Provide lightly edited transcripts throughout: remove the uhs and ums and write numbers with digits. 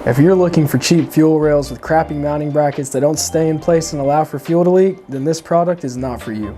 If you're looking for cheap fuel rails with crappy mounting brackets that don't stay in place and allow for fuel to leak, then this product is not for you.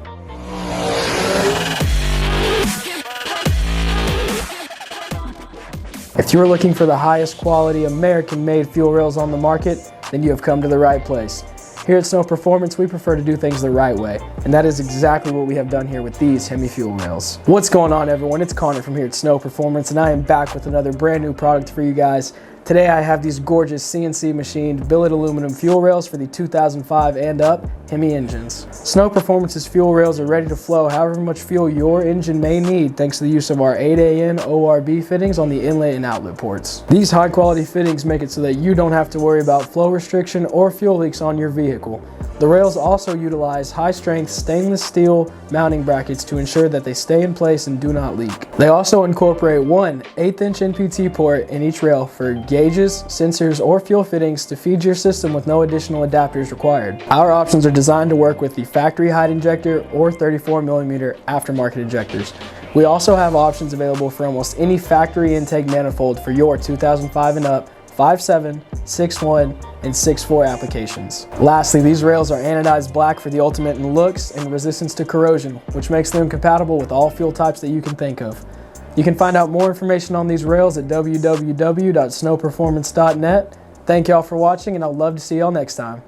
If you're looking for the highest quality American-made fuel rails on the market, then you have come to the right place. Here at Snow Performance, we prefer to do things the right way, and that is exactly what we have done here with these Hemi fuel rails. What's going on, everyone? It's Connor from here at Snow Performance, and I am back with another brand new product for you guys. Today I have these gorgeous CNC machined billet aluminum fuel rails for the 2005 and up Hemi engines. Snow Performance's fuel rails are ready to flow however much fuel your engine may need thanks to the use of our 8AN ORB fittings on the inlet and outlet ports. These high quality fittings make it so that you don't have to worry about flow restriction or fuel leaks on your vehicle. The rails also utilize high strength stainless steel mounting brackets to ensure that they stay in place and do not leak. They also incorporate one 1/8 inch NPT port in each rail for gauges, sensors, or fuel fittings to feed your system with no additional adapters required. Our options are designed to work with the factory height injector or 34mm aftermarket injectors. We also have options available for almost any factory intake manifold for your 2005 and up 5.7, 6.1, and 6.4 applications. Lastly, these rails are anodized black for the ultimate in looks and resistance to corrosion, which makes them compatible with all fuel types that you can think of. You can find out more information on these rails at www.snowperformance.net. Thank y'all for watching, and I'd love to see y'all next time.